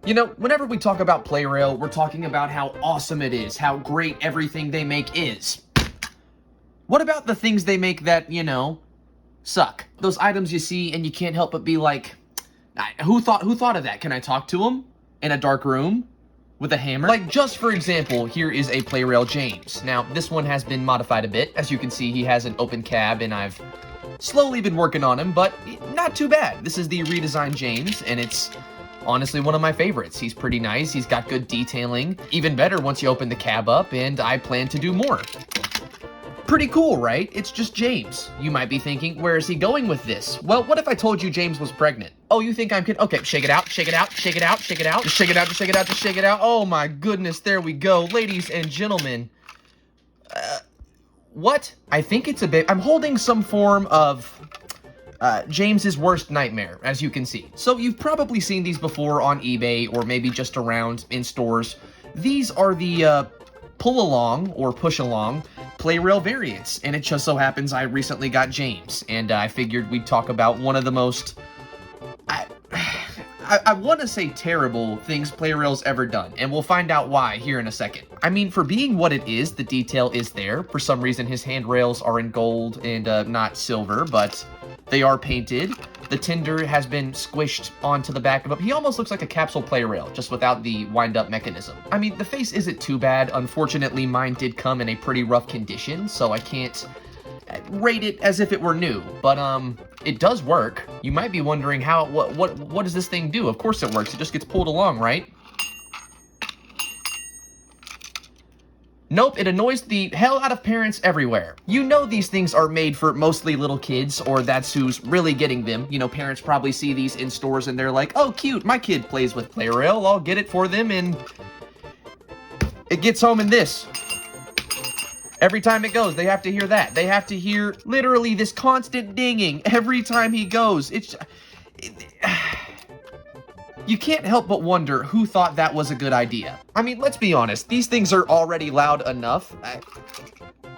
You know, whenever we talk about Plarail, we're talking about how awesome it is, how great everything they make is. What about the things they make that, you know, suck? Those items you see and you can't help but be like, who thought of that? Can I talk to him in a dark room with a hammer? Like, just for example, here is a Plarail James. Now, this one has been modified a bit. As you can see, he has an open cab, and I've slowly been working on him, but not too bad. This is the redesigned James, and it's honestly one of my favorites. He's pretty nice. He's got good detailing. Even better once you open the cab up, and I plan to do more. Pretty cool, right? It's just James. You might be thinking, where is he going with this? Well, what if I told you James was pregnant? Oh, you think I'm kidding? Okay, shake it out, shake it out, shake it out, shake it out. Just shake it out, just shake it out, just shake it out. Oh my goodness, there we go. Ladies and gentlemen. What? I think it's a bit... I'm holding some form of... James's worst nightmare, as you can see. So you've probably seen these before on eBay or maybe just around in stores. These are the pull along or push along Plarail variants, and it just so happens I recently got James, and I figured we'd talk about one of the most I want to say terrible things Plarail's ever done, and we'll find out why here in a second. I mean, for being what it is, the detail is there. For some reason, his handrails are in gold and not silver, but they are painted. The tinder has been squished onto the back of him. He almost looks like a capsule Plarail, just without the wind-up mechanism. I mean, the face isn't too bad. Unfortunately, mine did come in a pretty rough condition, so I can't rate it as if it were new, but it does work. You might be wondering what does this thing do? Of course it works. It just gets pulled along, right? Nope, it annoys the hell out of parents everywhere. You know these things are made for mostly little kids, or that's who's really getting them. You know, parents probably see these in stores and they're like, oh cute, my kid plays with Plarail, I'll get it for them, and it gets home in this. Every time it goes, they have to hear that. They have to hear literally this constant dinging every time he goes. You can't help but wonder who thought that was a good idea. I mean, let's be honest. These things are already loud enough.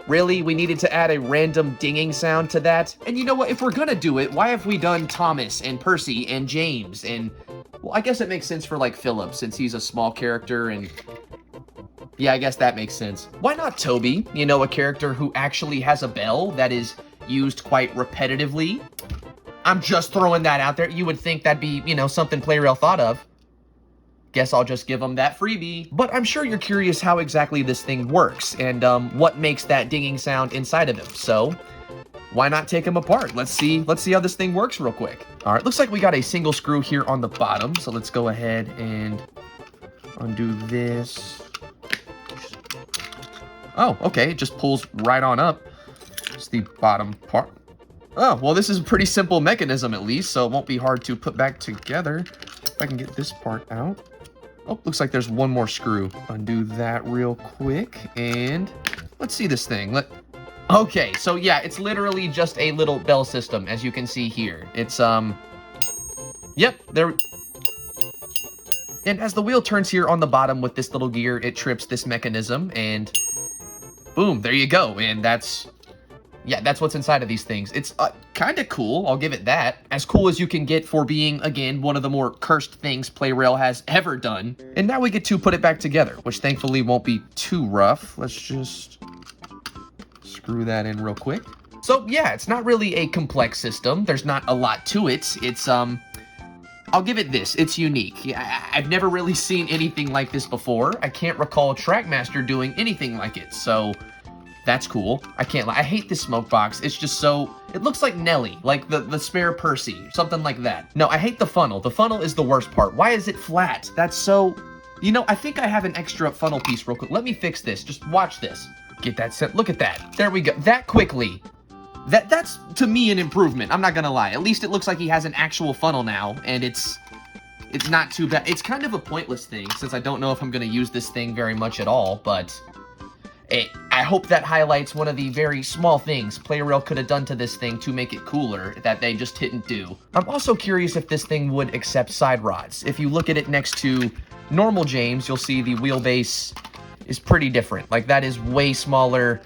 Really? We needed to add a random dinging sound to that? And you know what? If we're gonna do it, why have we done Thomas and Percy and James and... Well, I guess it makes sense for, like, Philip, since he's a small character and... Yeah, I guess that makes sense. Why not Toby? You know, a character who actually has a bell that is used quite repetitively. I'm just throwing that out there. You would think that'd be, you know, something Plarail thought of. Guess I'll just give him that freebie. But I'm sure you're curious how exactly this thing works and what makes that dinging sound inside of him. So why not take him apart? Let's see how this thing works real quick. All right, looks like we got a single screw here on the bottom. So let's go ahead and undo this. Oh, okay, it just pulls right on up. It's the bottom part. Oh, well, this is a pretty simple mechanism at least, so it won't be hard to put back together. If I can get this part out. Oh, looks like there's one more screw. Undo that real quick, and let's see this thing. Okay, so yeah, it's literally just a little bell system, as you can see here. It's, yep, there... And as the wheel turns here on the bottom with this little gear, it trips this mechanism, and boom, there you go. And that's what's inside of these things. It's kind of cool, I'll give it that. As cool as you can get for being, again, one of the more cursed things Plarail has ever done. And now we get to put it back together, which thankfully won't be too rough. Let's just screw that in real quick. So yeah, it's not really a complex system. There's not a lot to it. It's, I'll give it this, it's unique. I've never really seen anything like this before. I can't recall Trackmaster doing anything like it, so that's cool. I can't lie. I hate this smoke box. It's just so... It looks like Nelly, like the spare Percy, something like that. No, I hate the funnel. The funnel is the worst part. Why is it flat? That's so... You know, I think I have an extra funnel piece real quick. Let me fix this. Just watch this. Get that set. Look at that. There we go. That quickly. That's, to me, an improvement. I'm not gonna lie. At least it looks like he has an actual funnel now, and it's not too bad. It's kind of a pointless thing, since I don't know if I'm gonna use this thing very much at all, but I hope that highlights one of the very small things Plarail could have done to this thing to make it cooler that they just didn't do. I'm also curious if this thing would accept side rods. If you look at it next to normal James, you'll see the wheelbase is pretty different. Like, that is way smaller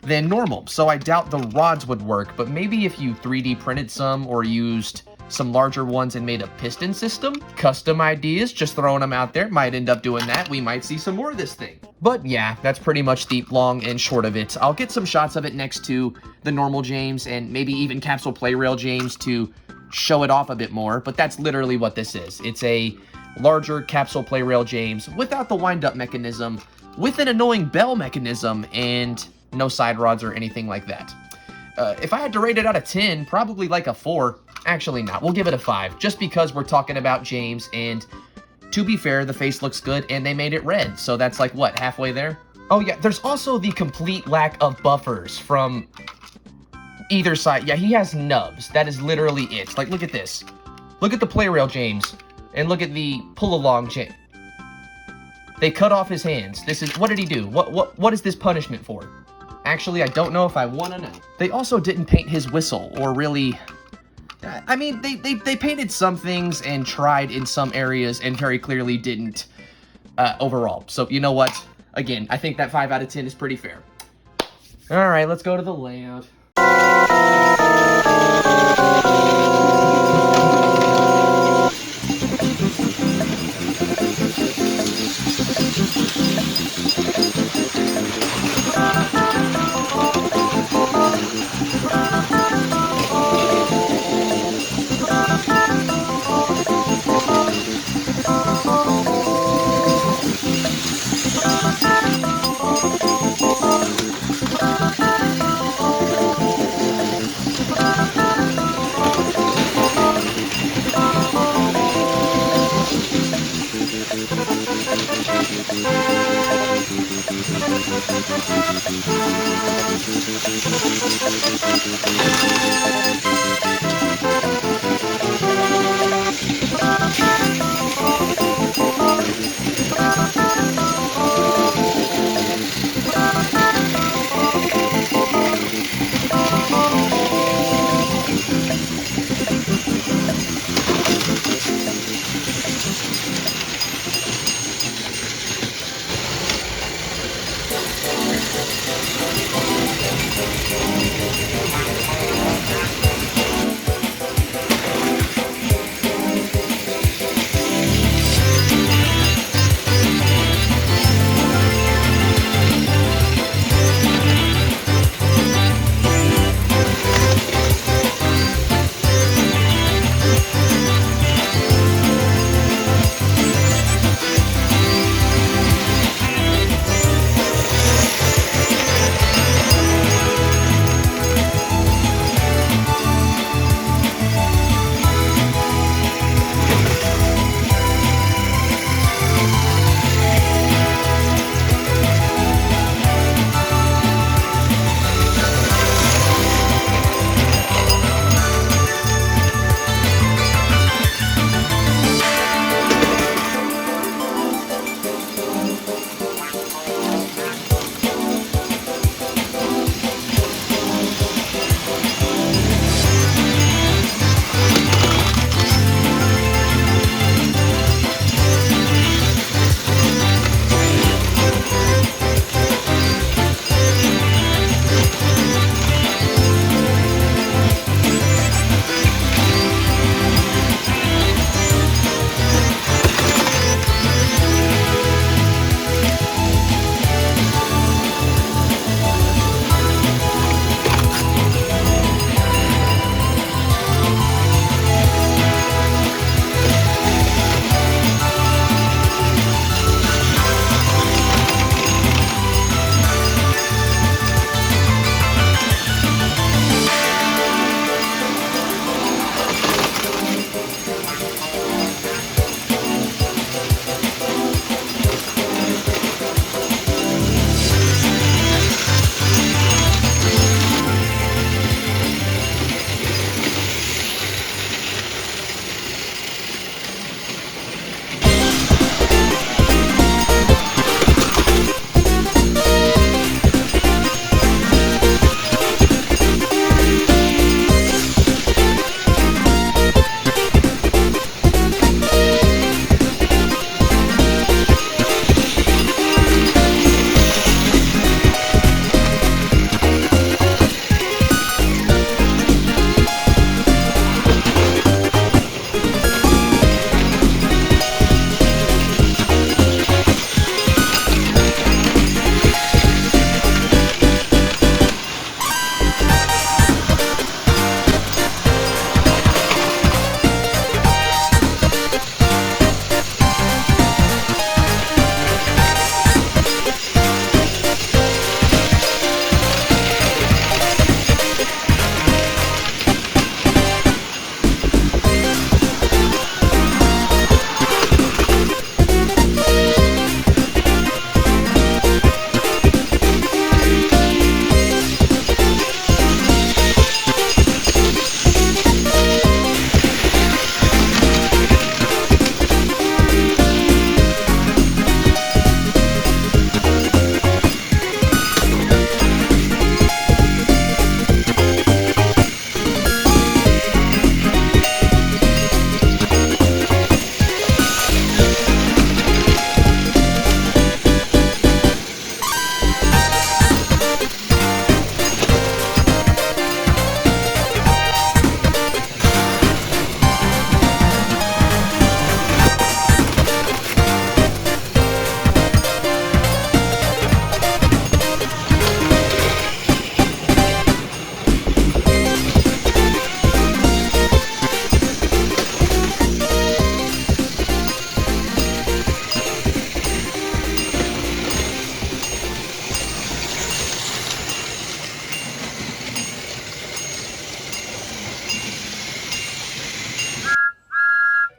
than normal. So I doubt the rods would work, but maybe if you 3D printed some or used some larger ones and made a piston system. Custom ideas, just throwing them out there. Might end up doing that. We might see some more of this thing. But yeah, that's pretty much the long and short of it. I'll get some shots of it next to the normal James and maybe even Capsule Plarail James to show it off a bit more. But that's literally what this is. It's a larger Capsule Plarail James without the wind-up mechanism, with an annoying bell mechanism, and no side rods or anything like that. If I had to rate it out of 10, probably like a 4. Actually not, we'll give it a 5, just because we're talking about James, and to be fair, the face looks good, and they made it red, so that's like, what, halfway there? Oh yeah, there's also the complete lack of buffers from either side. Yeah, he has nubs, that is literally it. Like, look at this. Look at the Plarail James, and look at the pull-along James. They cut off his hands. This is, what did he do? What is this punishment for? Actually, I don't know if I want to know. They also didn't paint his whistle, or really... I mean, they painted some things and tried in some areas and very clearly didn't overall. So, you know what? Again, I think that 5 out of 10 is pretty fair. All right, let's go to the layout.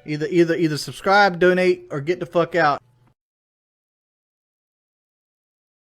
Either subscribe, donate, or get the fuck out.